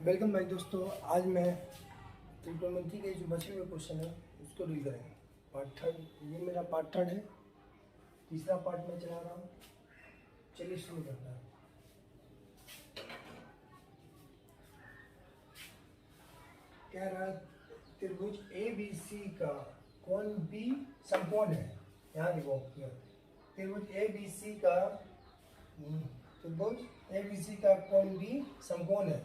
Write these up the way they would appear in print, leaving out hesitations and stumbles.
Welcome भाई दोस्तों। आज मैं त्रिकोणमिति के जो बचे हुए क्वेश्चन है उसको डील करेंगे। पार्ट थर्ड, ये मेरा पार्ट थर्ड है। तीसरा पार्ट में चला रहा हूँ। चलिए शुरू करते हैं। कह रहा है त्रिभुज ए बी सी का कोण बी समकोण है। यहाँ देखो, त्रिभुज ए बी सी का कोण बी समकोण है।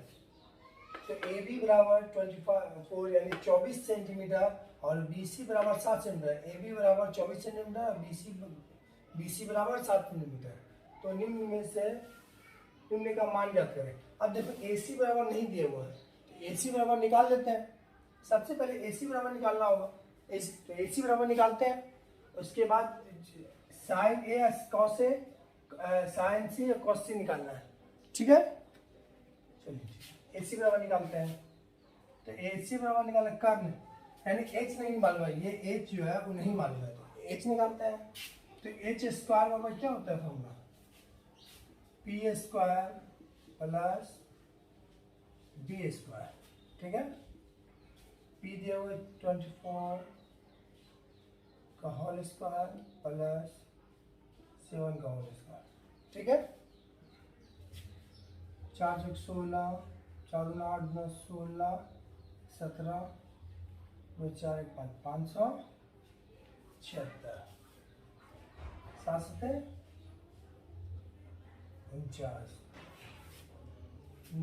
तो ए बी बराबर 24 यानी 24 सेंटीमीटर और बी सी बराबर 7 सेंटीमीटर। ए बी बराबर 24 सेंटीमीटर और बी सी बराबर 7 सेंटीमीटर। तो निम्न में से निम्न का मान ज्ञात करें। अब देखो ए सी बराबर नहीं दिया हुआ है, तो ए सी बराबर निकाल लेते हैं। सबसे पहले ए सी बराबर निकालना होगा, तो ए सी बराबर निकालते हैं। उसके बाद sign A cos A, sign सी और कॉस सी निकालना है। ठीक है, चलिए ए सी बराबर निकालते हैं। तो ए सी बराबर निकालना कर्ण, यानी एच नहीं मालूम है, ये एच जो है वो नहीं मालूम है, तो एच निकालते हैं। तो एच स्क्वायर बराबर क्या होता है formula, p square plus b square. ठीक है, पी दिया हुआ 24 का होल स्क्वायर प्लस 7 का होल स्क्वायर। ठीक है, 4 से 16, 4 दूना 8, 9 16, 17 में 4 1 5 576, 7 7 49,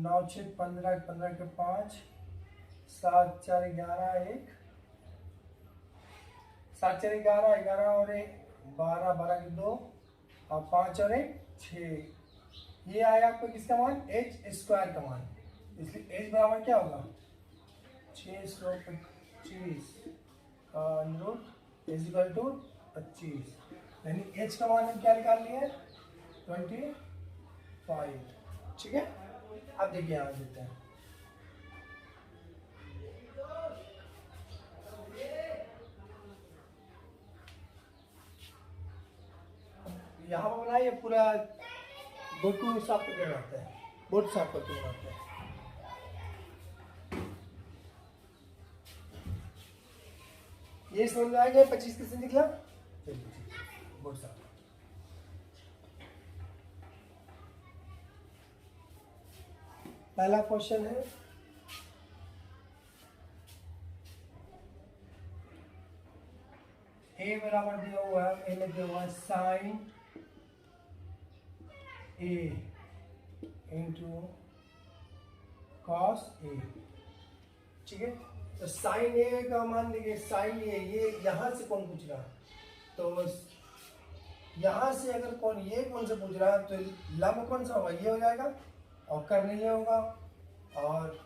9 6 15, 15 के 5, 7 4 11 1, 7 4 11, 11 और 1 12, 12 के 2 और 5 और 1 6। ये आया आपको किसका मान, एच स्क्वायर का मान। इसलिए एच बराबर क्या होगा 625 का अनुरूप इक्वल टू 25, यानी एच का मान हम क्या निकाल लिए 25। ठीक है, अब देखिए यहाँ देते हैं। यहाँ पर बनाइए पूरा बोर्ड को साफ करके बनाते हैं, बोर्ड साफ करके बनाते हैं। ये समझ में आ गया 25 किससे निकला। चलिए बोर्ड साफ। पहला क्वेश्चन है, ए बराबर दिया हुआ है, ए में दिया हुआ है sign A into cos A. ठीक है, तो साइन ए का मान देखिए, साइन ए ये यहां से कौन पूछ रहा है, तो यहां से अगर कौन ये कौन से पूछ रहा है तो लंब कौन सा होगा, ये हो जाएगा और कर्ण ये होगा। और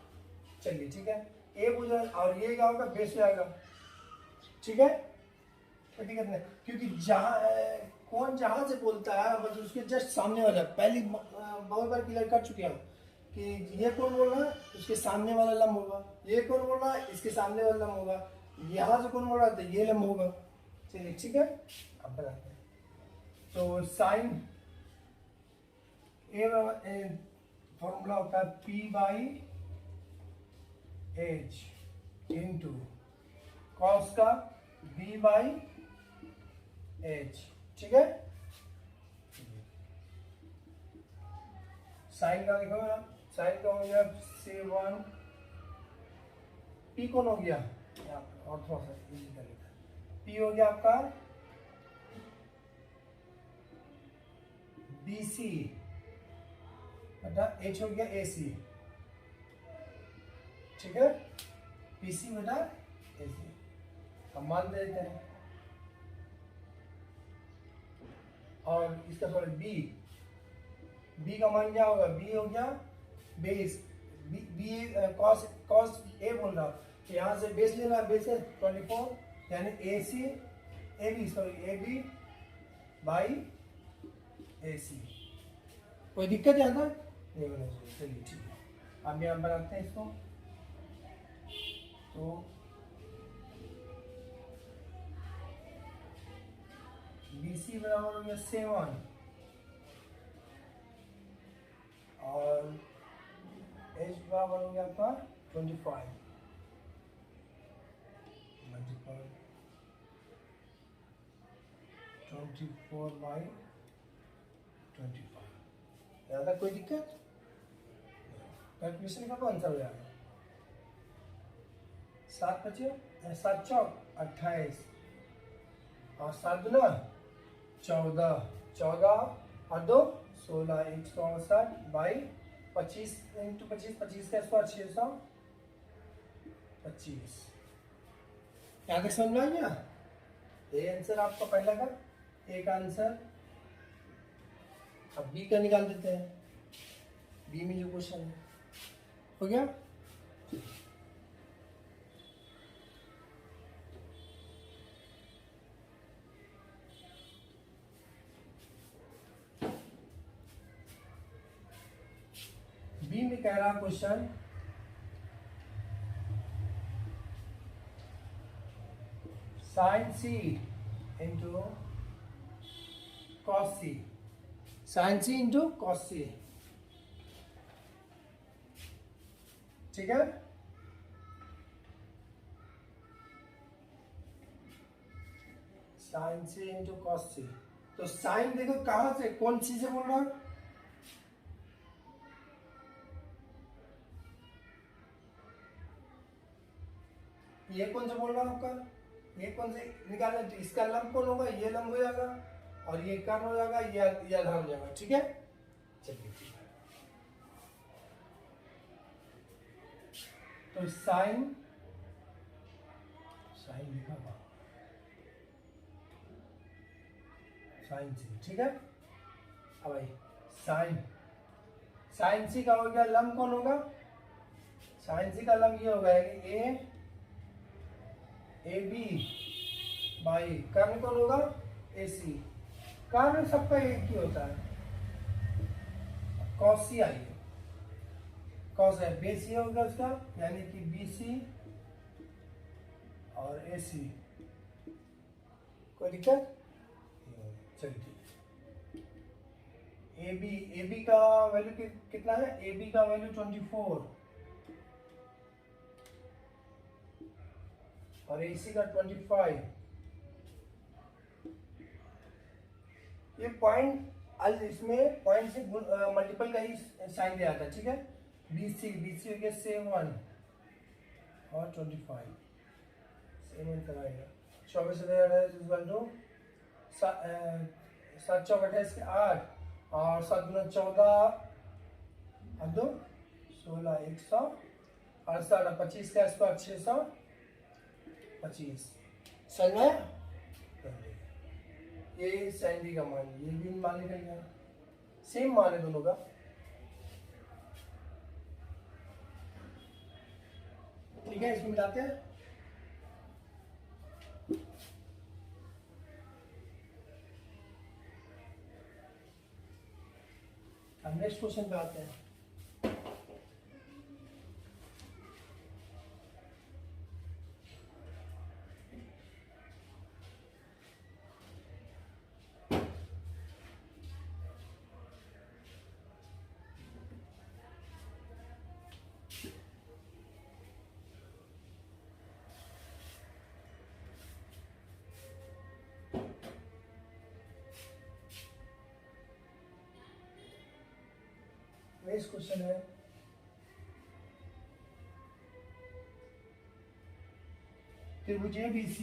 चलिए ठीक है, ए पूछ रहा है और ये क्या होगा, बेस हो जाएगा। ठीक है, कोई दिक्कत नहीं, क्योंकि जहां कौन जहां से बोलता है बस उसके जस्ट सामने वाला, पहली बहुत बार क्लियर कर चुके हैं कि ये कौन बोल रहा है उसके सामने वाला लंब होगा, ये कौन बोल रहा है इसके सामने वाला लंब होगा, यहाँ से कौन बोल रहा है तो ये लंब होगा। चलिए ठीक है, अब बनाते हैं। तो साइन ए फॉर्मूला होता है P by H into cos का बी बाई एच। ठीक है, साइन का देखो, साइन का हो गया C1, पी कौन हो गया और थोड़ा सा इजी कर लेते हैं। पी हो गया आपका BC बटा H हो गया AC। ठीक है, PC बटा AC। हम मान दे देते हैं और इसका थोड़ा बी का मान क्या होगा, बी हो गया बेस, बी कॉस ए बोल रहा तो यहाँ से बेस लेना, बेस है 24 यानी ए बी बाई AC। कोई दिक्कत यहाँ था नहीं होना चाहिए। चलिए ठीक है, अब यहाँ बनाते हैं इसको। तो BC बराबर हो गया 7 और एच बराबर हो गया आपका 25 मल्टीपल 24/25। ज़्यादा कोई दिक्कत? कैलकुलेशन का तो आंसर हो जाएगा। 7 चौक 28 और 7 दूना 14, 14 और 2 16, 168 बाई 25 इंटू 25, 25 का स्क्वायर 625। यहाँ तक समझ में आ गया? ये आंसर आपका पहला का एक आंसर। अब बी का निकाल देते हैं। बी में जो क्वेश्चन है हो गया। बी में कह रहा क्वेश्चन साइन सी इंटू कॉस सी, साइन सी इंटू कॉस सी, ठीक है। साइन सी इंटू कॉस सी, तो साइन देखो कहां से कौन सी से बोल रहा है? ये कौन सा बोल रहा है आपका? ये कौन से निकालना? इसका लंब कौन होगा? ये लंब हो जाएगा और ये कर्ण हो जाएगा, ये आधार हो जाएगा, ठीक है। चलिए ठीक है, तो साइन लिखा हुआ साइन सी, ठीक है। अब भाई साइन सी का हो गया, लंब कौन होगा? साइन सी का लंब ये होगा कि ए बी बाई कर्ण कौन होगा? ए सी। कर्ण सबका एक ही होता है। कॉस सी आई है, कॉस है बेस ये होगा उसका, यानी कि बी सी और ए सी। कोई दिक्कत? चलिए ठीक। ए बी का वैल्यू कितना है? ए बी का वैल्यू 24 और ए सी का 25। ये पॉइंट इसमें पॉइंट से मल्टीपल का ही साइन दिया था, ठीक है। बी सी हो गया 7 और 25, 7 कराएगा 24 7 चौक 28 के 8 और 7 गुना 14 और 2 16, 168 और 25 का स्क्वायर 625। समझ में? ये साइन डी का मान, ये भी मान निकल गया, सेम मान है दोनों का। ठीक है, इसको मिलाते हैं। अब नेक्स्ट क्वेश्चन पे आते हैं। नेक्स्ट क्वेश्चन है त्रिभुज ABC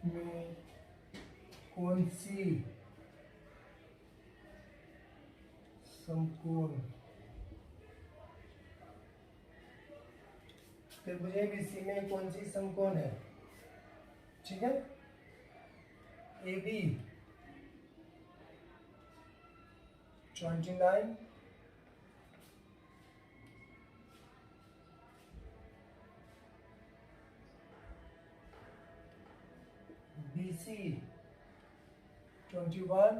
में कौन सी समकोण, त्रिभुज ABC में कौन सी समकोण है? ठीक है, AB 29 BC 21,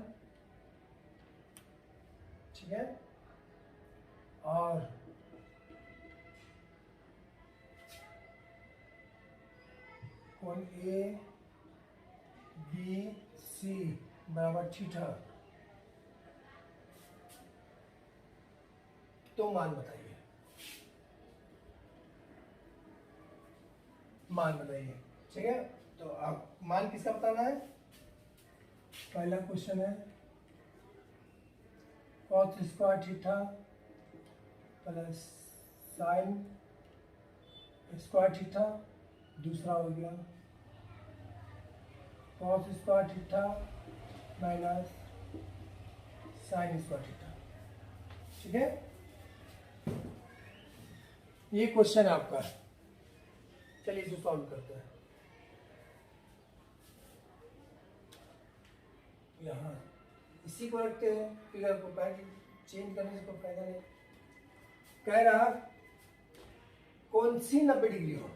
ठीक है, और कोण ABC बराबर थीटा तो मान बताइए, मान बताइए। ठीक है, तो आप मान किसका बताना है? पहला क्वेश्चन है cos square theta plus sine square theta. दूसरा हो गया cos square theta minus sine square theta. ठीक है, ये क्वेश्चन है आपका। चलिए इसे सॉल्व करते हैं। यहाँ इसी को रखते हैं, फिगर को चेंज करने से कोई फायदा नहीं। कह रहा कौन सी 90 डिग्री हो,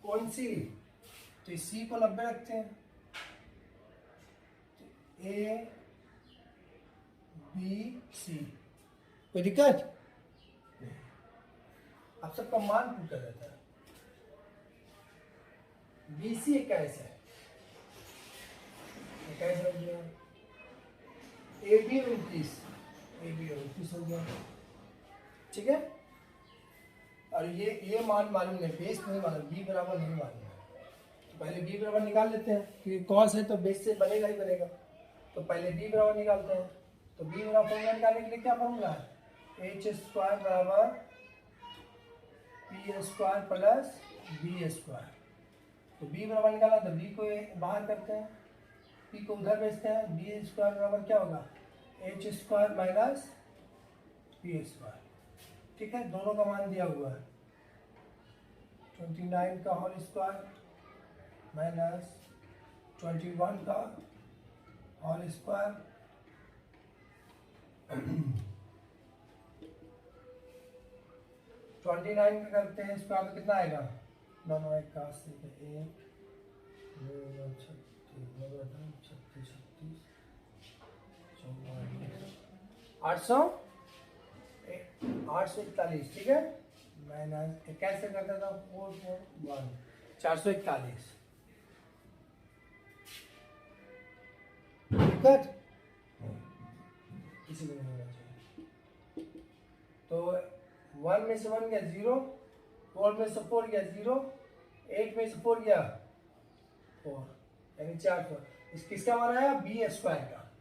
कौन सी, तो इसी को 90 रखते हैं। तो ए बी सी, कोई दिक्कत? आप सबका मान पूछा जाता है। बी सी कैसे है, कैसे हो गया? ए बी 29 हो गया। ठीक है, और ये मान मालूम नहीं, बेस नहीं मालूम, बी बराबर नहीं मालूम है। तो पहले बी बराबर निकाल लेते हैं, क्योंकि कॉस है तो बेस से बनेगा ही बनेगा। तो पहले बी बराबर निकालते हैं। तो बी बराबर फॉर्मूला निकालने के लिए क्या फॉर्मूला है? एच स्क्वायर बराबर p square plus b square. तो बी बराबर निकाला तो बी को बाहर करते हैं, पी को उधर भेजते हैं। बी स्क्वायर बराबर क्या होगा? H square minus P square. ठीक है, दोनों का मान दिया हुआ है। 29 का होल स्क्वायर माइनस 21 का होल स्क्वायर। 29 का करते हैं स्क्वायर तो कितना आएगा? 981 का 1 2 36 800 841। ठीक है, माइनस कैसे करता था? 441 441। दिक्कत किसी को नहीं होना चाहिए। तो 1 में से 1 गया 0, 4 में से 4 गया 0, 8 में से 4 गया 4, यानी 400। इस किसका मान आया? बी स्क्वायर का।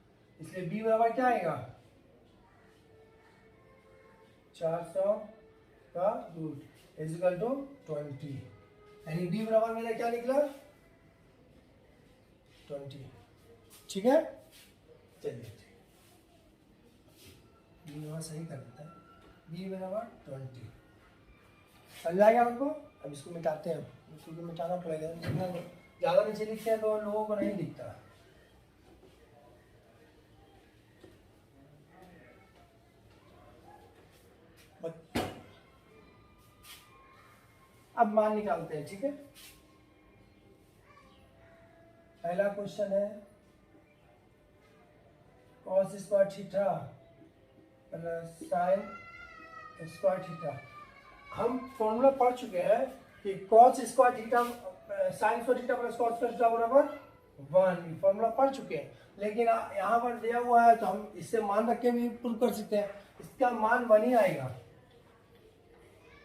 इसलिए बी बराबर क्या आएगा? 400 का रूट इजिकल टू 20, यानी बी बराबर मेरा क्या निकला? 20। ठीक है, चलिए बी बराबर सही कर देता है। बी बराबर 20 समझ आएगा आपको। अब इसको मिटाते हैं, इसको मिटाना पड़ेगा। जितना ज़्यादा नीचे लिखते हैं तो लोगों को नहीं दिखता। अब मान निकालते हैं। ठीक है, पहला क्वेश्चन है cos square theta plus sine square theta. हम फॉर्मूला पढ़ चुके हैं कि cos square theta sine square theta plus cos square theta बराबर 1, फॉर्मूला पढ़ चुके हैं। लेकिन यहाँ पर दिया हुआ है तो हम इससे मान रख के भी प्रूव कर सकते हैं। इसका मान 1 ही आएगा,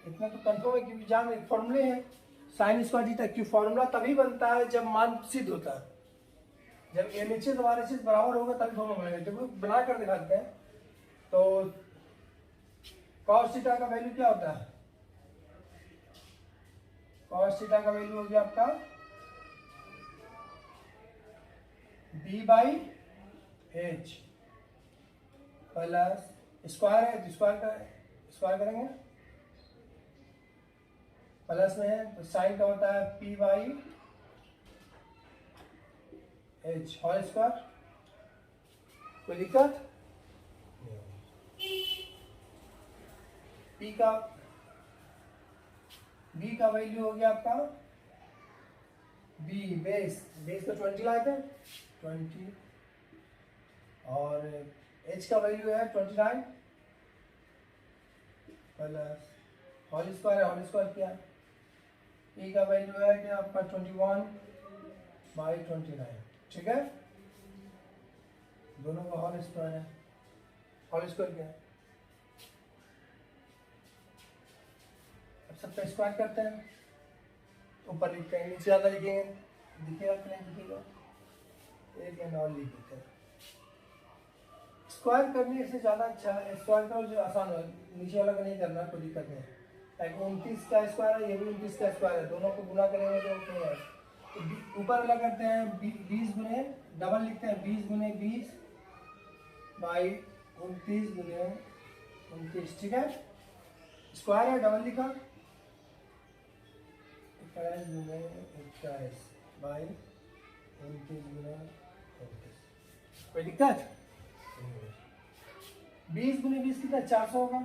इतना तो कंफर्म है, क्योंकि जान फॉर्मूले हैं। साइन स्क्वायर थीटा की फॉर्मूला तभी बनता है जब मान सिद्ध होता है। जब LHS और RHS बराबर होगा तभी फॉर्मूला बनेगा। जब बना कर दिखाते हैं तो cos थीटा का वैल्यू क्या होता है? cos थीटा का वैल्यू हो गया आपका b/h प्लस स्क्वायर है तो स्क्वायर करेंगे, प्लस में है तो साइन का होता है p/h होल स्क्वायर। कोई दिक्कत? b का वैल्यू हो गया आपका b बेस का 20 लाए थे 20, और h का वैल्यू है 29 प्लस होल स्क्वायर किया। e का वैल्यू है कि आपका 21/29। ठीक है, दोनों का होल स्क्वायर है, होल स्क्वायर क्या है? सबका स्क्वायर करते हैं, ऊपर लिखते हैं, नीचे ज़्यादा लिखेंगे, दिखेगा कि नहीं दिखेगा, एक एंड ऑल लिख देते हैं। स्क्वायर करने से ज़्यादा अच्छा है, स्क्वायर करो जो आसान हो, नीचे वाला का नहीं करना, कोई दिक्कत नहीं है। 29 का स्क्वायर है, ये भी 29 का स्क्वायर है, दोनों को गुना करेंगे तो क्या है, तो ऊपर वाला करते हैं 20 गुने, डबल लिखते हैं 20 गुने 20 बाई 29 गुने 29, ठीक है। स्क्वायर है, डबल लिखा, 21 गुने 21 बाई 29 गुने 29, कोई दिक्कत। 20 गुने 20 कितना, 400 होगा,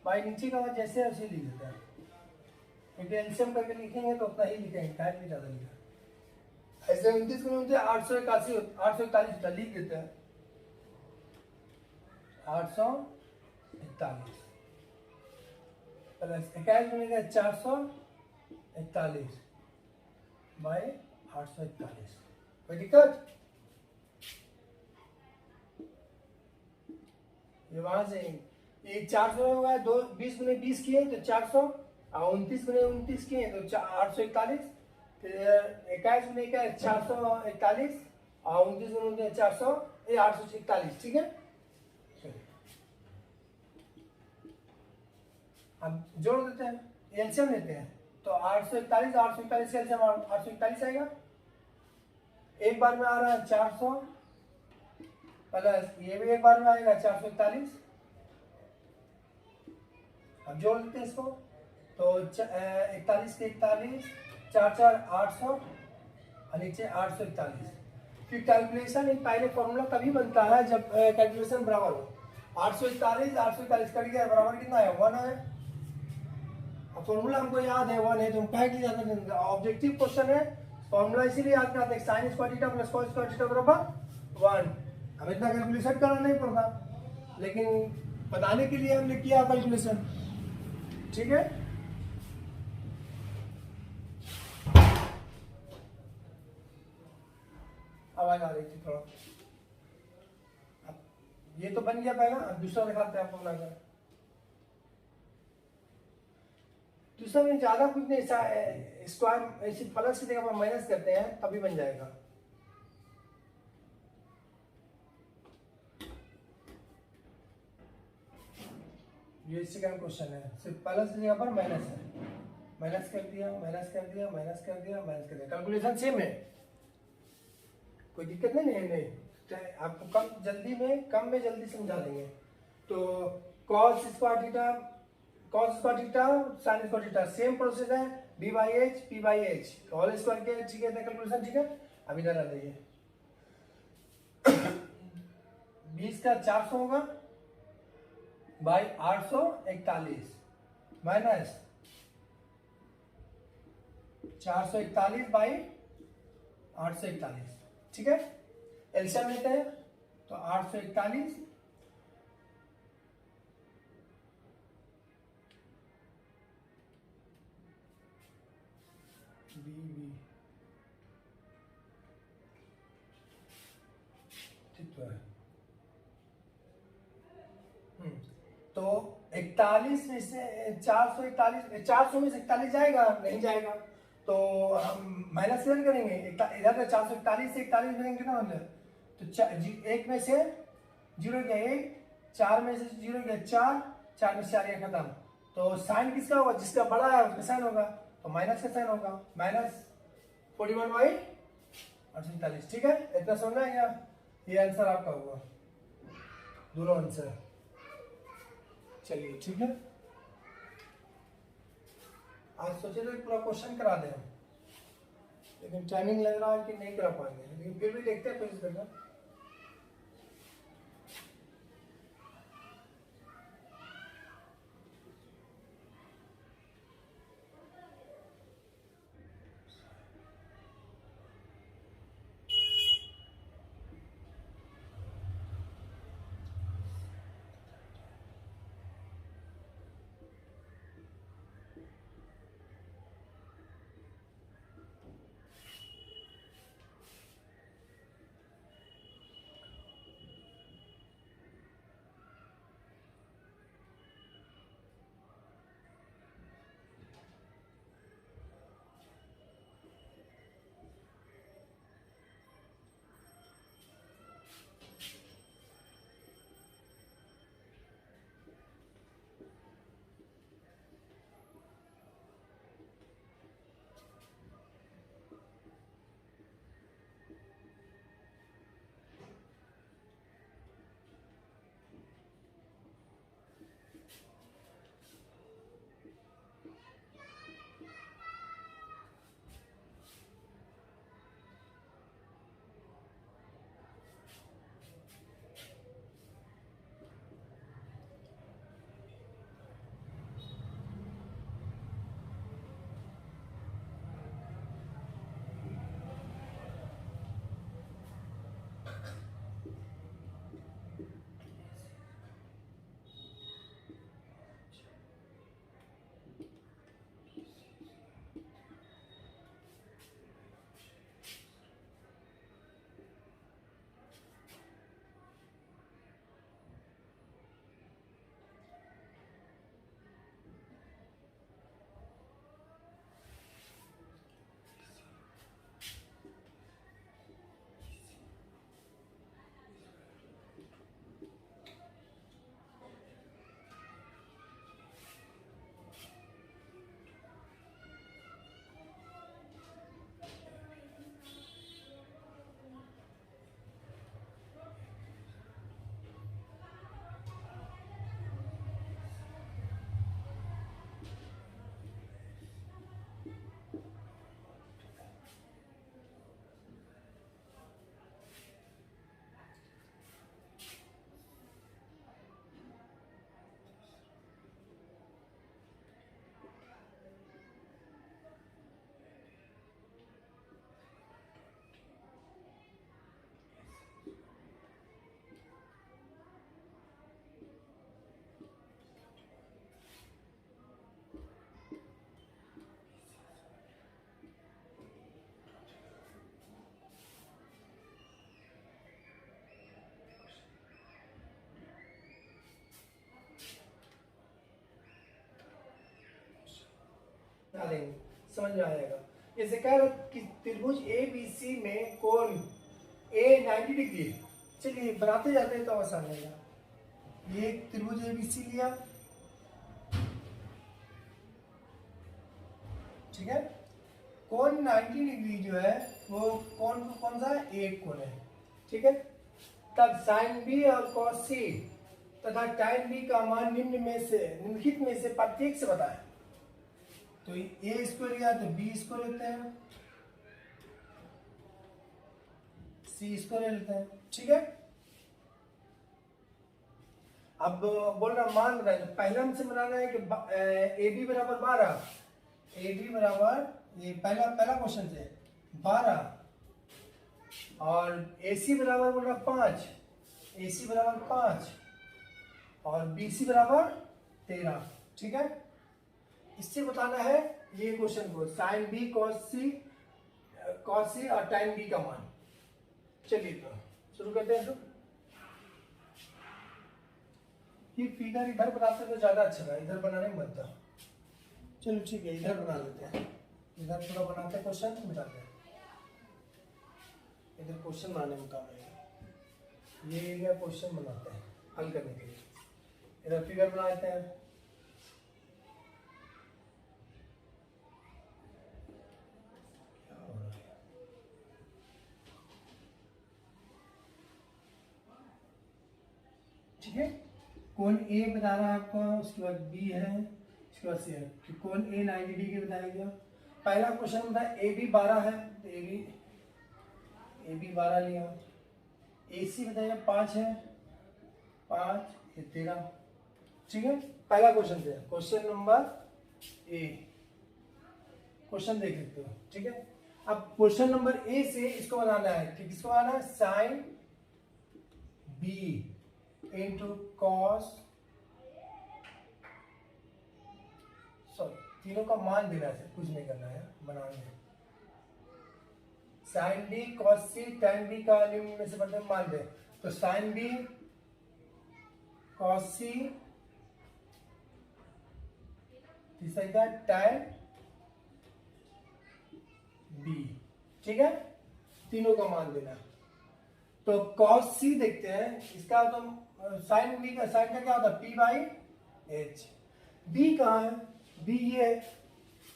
भाई नीचे का जैसे है उसे लिख देता है, क्योंकि एलसीएम करके लिखेंगे तो उतना ही लिखेंगे, टाइम भी ज़्यादा लिखा। ऐसे 29 गुने 29 881, 841 लिख देते हैं, 841 प्लस 21 गुने का 441 बाई 841, कोई दिक्कत। ये वहां से एक 400 होगा, 20 गुने 20 किए तो 400, और 29 गुने 29 किए तो 841, फिर 21 गुने का 441, और 29 गुने 400, ये 841, ठीक है। अब जोड़ देते हैं, एलसीएम लेते हैं, तो 841 841 का एलसीएम 841 आएगा, एक बार में आ रहा है 400 प्लस ये भी एक बार में आएगा 441, अब जोड़ देते हैं इसको, तो 41 के 41, 4 4 800 और नीचे 841। फिर कैलकुलेशन एक पहले फॉर्मूला तभी बनता है जब कैलकुलेशन बराबर हो, 841 841 कट गया, बराबर कितना है, 1 है। अब फॉर्मूला हमको याद है 1 है, तो हम कहे कि ज़्यादा ऑब्जेक्टिव क्वेश्चन है, फॉर्मूला इसीलिए याद करते हैं, sine square theta plus cos square theta बराबर 1। हमें इतना कैलकुलेशन करना नहीं पड़ता, लेकिन बताने के लिए हमने किया कैलकुलेशन, ठीक है। आवाज आ रही थी थोड़ा, अब ये तो बन गया पहला, अब दूसरा दिखाते हैं आपको बनाकर। दूसरा में ज्यादा कुछ नहीं, स्क्वायर ऐसे प्लस की जगह पर माइनस करते हैं तभी बन जाएगा। ये सेकंड क्वेश्चन है, सिर्फ प्लस की जगह पर माइनस है, माइनस कर दिया माइनस कर दिया माइनस कर दिया माइनस कर दिया, कैलकुलेशन सेम है, कोई दिक्कत नहीं है, नहीं आपको कम में जल्दी समझा देंगे। तो cos square theta sin square theta same process है, b by h p by h whole square के, ठीक है कैलकुलेशन, ठीक है। अब इधर आ जाइए, 20 का 400 होगा बाई 841 माइनस 441 बाई 841, ठीक है। एलसीएम लेते हैं तो 841 बी ठीक तो 41 में से 400 में से 41 जाएगा, नहीं जाएगा, तो हम माइनस किधर करेंगे, इधर तो 441 से 41 करेंगे कितना मतलब, तो एक में से 0 गया 1, 4 में से 0 गया 4, 4 में से 4 खत्म, तो साइन किसका होगा, जिसका बड़ा है उसका साइन होगा, तो माइनस का साइन होगा, -41 बाई 841, ठीक है। इतना समझ में गया, ये आंसर आपका होगा, दोनों आंसर, चलिए ठीक है। आज सोचे तो पूरा क्वेश्चन करा दें, लेकिन टाइमिंग लग रहा है कि नहीं करा पाएंगे, लेकिन फिर भी देखते हैं कोशिश करना। बता देंगे, समझ में आएगा। जैसे कह रहे कि त्रिभुज ए बी सी में कोण ए 90 डिग्री है। चलिए बनाते जाते हैं तो आसान रहेगा। ये त्रिभुज ए बी सी लिया, ठीक है। कोण 90 डिग्री जो है वो कौन सा है, एक कोण है, ठीक है। तब साइन बी और कॉस सी तथा tan बी का मान निम्नलिखित में से प्रत्येक से बताएं। तो ए इसको लिया तो बी इसको लेते हैं, सी इसको ले लेते हैं, ठीक है। अब बोल रहा मान बताए, तो पहला हमसे बनाना है कि ए बी बराबर 12, ए बी बराबर, ये पहला क्वेश्चन से 12 और ए सी बराबर बोल रहा 5, ए सी बराबर 5 और बी सी बराबर 13, ठीक है। इससे बताना है ये क्वेश्चन को, साइन बी कॉस सी और tan बी का मान। चलिए तो शुरू करते हैं। तो ये फिगर इधर बनाते तो ज्यादा अच्छा है, इधर बनाने में बनता। चलो ठीक है, इधर बना लेते हैं, इधर थोड़ा बनाते हैं, क्वेश्चन बताते हैं। इधर क्वेश्चन बनाने में काम आएगा। ये एरिया क्वेश्चन बनाते हैं हल करने के लिए। इधर फिगर बना लेते हैं। ठीक है, कोण ए बता रहा है आपको, उसके बाद बी है, उसके बाद सी है। कि कोण ए 90 डिग्री बताया गया। पहला क्वेश्चन बताया ए बी 12 है, तो ए बी 12 लिया। ए सी बताया 5 है, 5 ये 13, ठीक है। पहला क्वेश्चन से क्वेश्चन नंबर ए, क्वेश्चन देख लेते हो, ठीक है। अब क्वेश्चन नंबर ए से इसको बनाना है कि किसको बनाना है, sine b into cos, sorry तीनों का मान देना है, कुछ नहीं करना है, बनाना है। साइन बी कॉस सी tan बी का निम्न में से प्रत्येक मान दे। तो साइन बी कॉस सी, तीसरा क्या tan बी, ठीक है। तीनों का मान देना। तो cos सी देखते हैं, इसका तो साइन बी का, साइन का क्या होता है p बाई एच। बी कहाँ है, बी ये है,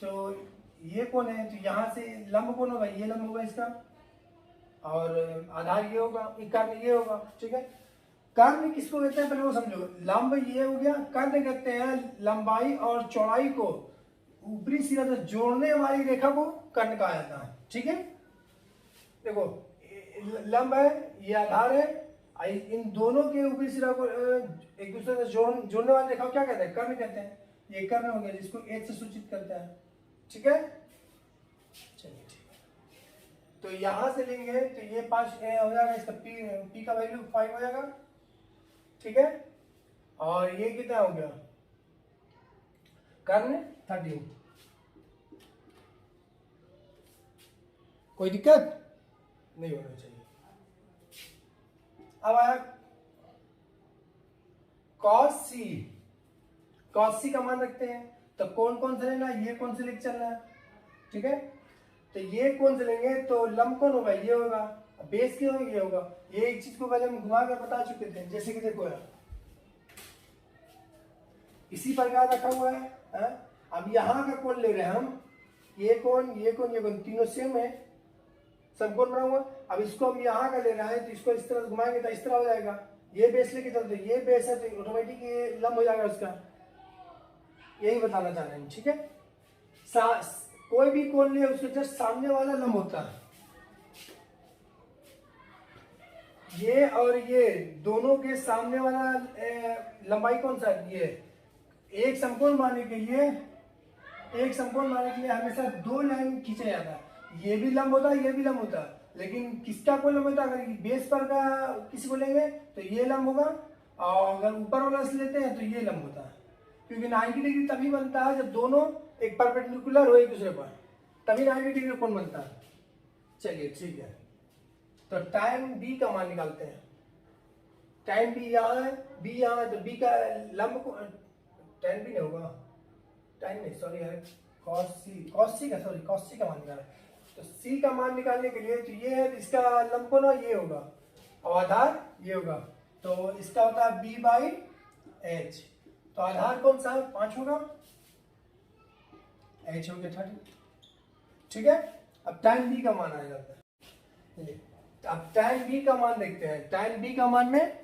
तो ये कौन है, तो यहाँ से लंब कौन होगा, ये लंब होगा इसका, और आधार ये होगा, कर्ण ये होगा, ठीक है। कर्ण किसको कहते हैं पहले वो समझो। लंब ये हो गया, कर्ण कहते हैं लंबाई और चौड़ाई को ऊपरी सिरा से जोड़ने वाली रेखा को कर्ण कहा जाता है, ठीक है। देखो लंब है, ये आधार है, इन दोनों के ऊपरी सिरा को एक दूसरे से जोड़ने वाली रेखा को क्या कहते हैं, कर्ण कहते हैं। ये कर्ण हो गया जिसको एच से सूचित करता है, ठीक है। चलिए ठीक है, तो यहां से लेंगे तो ये 5 हो जाएगा, इसका पी का वैल्यू 5 हो जाएगा, ठीक है। और ये कितना हो गया, कर्ण 13। कोई दिक्कत नहीं होना चाहिए। अब आया cos सी, cos सी का मान रखते हैं, तो कौन से लेना है, ये कौन से लेके चलना है, ठीक है। तो ये कौन से लेंगे, तो लंब कौन होगा, ये होगा, बेस क्या होगा, ये होगा। ये एक चीज को पहले हम घुमा कर बता चुके थे, जैसे कि देखो यार इसी प्रकार रखा हुआ है। अब यहाँ का कौन ले रहे हैं हम, ये कौन तीनों सेम है, समकोण बना हुआ। अब इसको हम यहाँ का ले रहे हैं, तो इसको इस तरह घुमाएंगे तो इस तरह हो जाएगा। ये बेस लेके चलते, ये बेस है तो ऑटोमेटिक ये लंब हो जाएगा उसका। यही बताना चाह रहे हैं, ठीक है। कोई भी कोण ले उसके जस्ट सामने वाला लंब होता है। ये और ये दोनों के सामने वाला लंबाई कौन सा है, ये एक समकोण बनाने के लिए, हमेशा दो लाइन खींचा जाता है। ये भी लंब होता है, ये भी लंब होता है, लेकिन किसका कोई लंब होता है, अगर बेस पर का किसी को लेंगे तो ये लंब होगा, और अगर ऊपर वाला से लेते हैं तो ये लंब होता है। क्योंकि 90 डिग्री तभी बनता है जब दोनों एक परपेंडिकुलर हो एक दूसरे पर, तभी 90 डिग्री कोण बनता है। चलिए ठीक है, तो tan बी का मान निकालते हैं। tan बी यहाँ है, बी यहाँ है, तो बी का लंब को tan बी नहीं होगा, tan नहीं, सॉरी है, कॉस सी का मान निकालना है। तो सी का मान निकालने के लिए तो ये है, इसका लंबकोण ये होगा और आधार ये होगा, तो इसका होता है बी बाई एच। तो आधार कौन सा है, 5 होगा, एच हो गया 30। ठीक है, अब tan b का मान आ जाता है। अब tan b का मान देखते हैं। tan b का मान में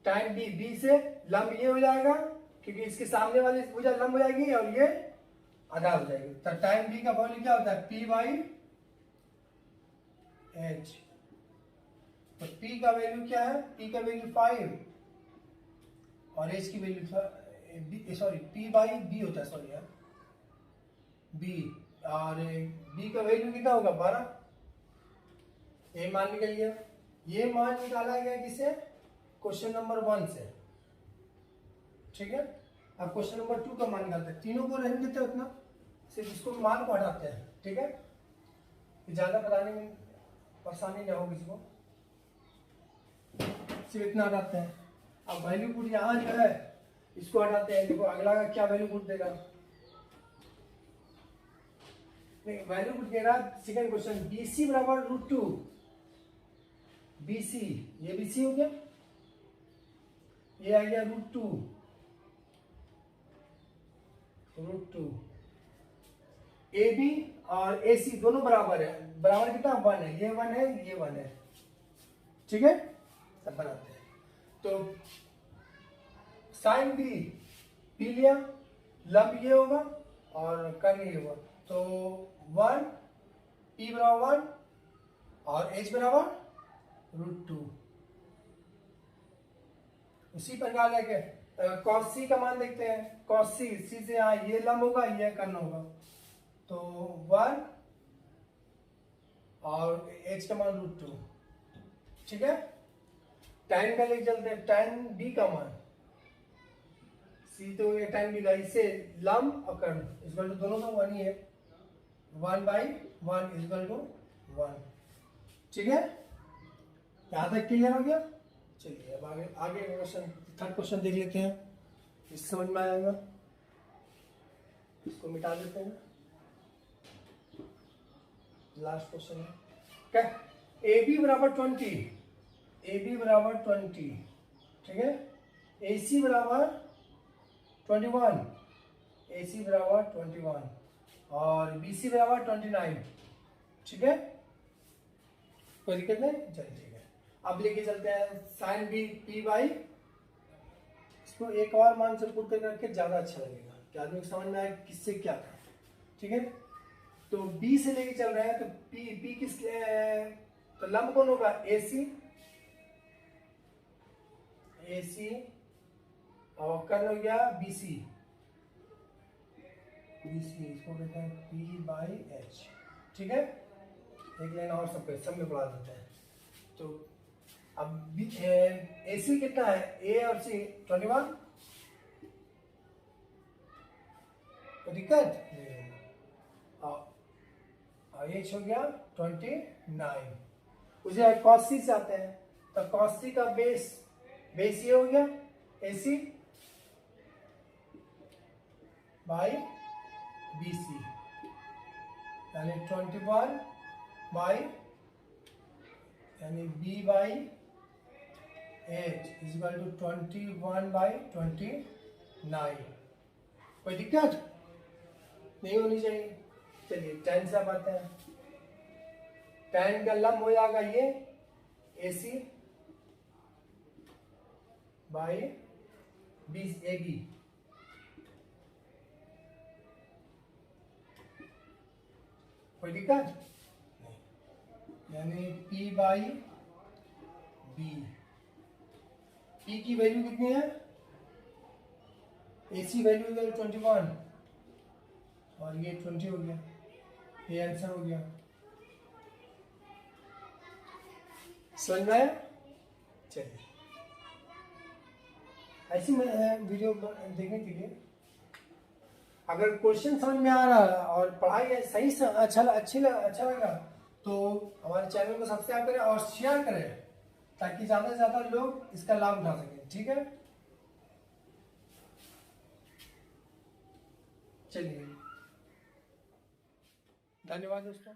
tan b से लंब ये हो जाएगा, क्योंकि इसके सामने वाली भुजा लंब हो जाएगी और ये आधार हो जाएगी। तो tan b का वैल्यू क्या होता है, p बाई एच। तो p का वैल्यू क्या है, p का वैल्यू 5 और h की value sorry p by b होता है, सॉरी यार b, और b का वैल्यू कितना होगा 12। ये मान निकल गया। ये मान निकाला गया किसे, क्वेश्चन नंबर 1 से। ठीक है, अब क्वेश्चन नंबर 2 का मान निकालते हैं। तीनों को रहने देते हैं उतना, सिर्फ इसको मान को हटाते हैं। ठीक है, ज्यादा बताने में परेशानी ना हो किसी को, सिर्फ इतना हटाते हैं। अब वैल्यू पुट यहाँ जो है इसको हटाते हैं। देखो अगला का क्या वैल्यू पुट देगा, नहीं वैल्यू पुट देगा। सेकंड क्वेश्चन, बी सी बराबर √2। बी सी, ये बी सी हो गया, ये आ गया √2। ए बी और ए सी दोनों बराबर है। बराबर कितना, 1 है, ये 1 है, ये 1 है। ठीक है, सब बनाते हैं। तो साइन बी, पी लिया, लंब ये होगा और कर्ण ये होगा। तो 1, पी बराबर 1 और एच बराबर √2। उसी प्रकार लेके cos c का मान देखते हैं। cos c, c से यहाँ ये लंब होगा, ये कर्ण होगा, तो 1 और h का मान √2। ठीक है, tan का लेके चलते हैं। tan b का मान, c तो ये tan b का, इससे लंब और कर्ण इक्वल टू दोनों का 1 ही है, 1/1 इक्वल टू 1। ठीक है, यहाँ तक क्लियर हो गया। चलिए अब आगे क्वेश्चन, थर्ड क्वेश्चन देख लेते हैं, इस समझ में आएगा। इसको मिटा देते हैं, लास्ट क्वेश्चन है क्या, ए बी बराबर 20, ए बी बराबर 20। ठीक है, ए सी बराबर 21, ए सी बराबर 21 और बी सी बराबर 29। ठीक है, कोई दिक्कत नहीं, चलिए ठीक है। अब लेके चलते हैं साइन बी पी बाई, इसको एक और मान से पुट करके ज्यादा अच्छा लगेगा कि आदमी को समझ में आए किससे क्या था। ठीक है, तो बी से लेके चल रहे हैं, तो पी किस, तो लंब कौन होगा, ए सी और कर्ण हो गया बी सी, इसको कहते हैं पी बाई एच। ठीक है, एक लाइन और सब में बढ़ा देते हैं। तो अब ए सी कितना है, ए और सी 21, तो दिक्कत और एच हो गया 29। उसे cos c से आते हैं, तो cos c का बेस ये हो गया ए सी बाई बी सी, यानी 21 बाई यानी b by h equal to 21 by 29। कोई दिक्कत नहीं होनी चाहिए। चलिए tan से आते हैं। tan का लंब हो जाएगा ये ए सी बाई बी ए बी, कोई दिक्कत नहीं, यानी p बाई बी। p की वैल्यू कितनी है, ए सी वैल्यू 21 और ये 20 हो गया, ये आंसर हो गया। समझ में आया। चलिए ऐसी वीडियो देखने के लिए, अगर क्वेश्चन समझ में आ रहा है और पढ़ाई सही से अच्छा लगा तो हमारे चैनल को सब्सक्राइब करें और शेयर करें, ताकि ज़्यादा से ज़्यादा लोग इसका लाभ उठा सकें। ठीक है। चलिए, धन्यवाद दोस्तों।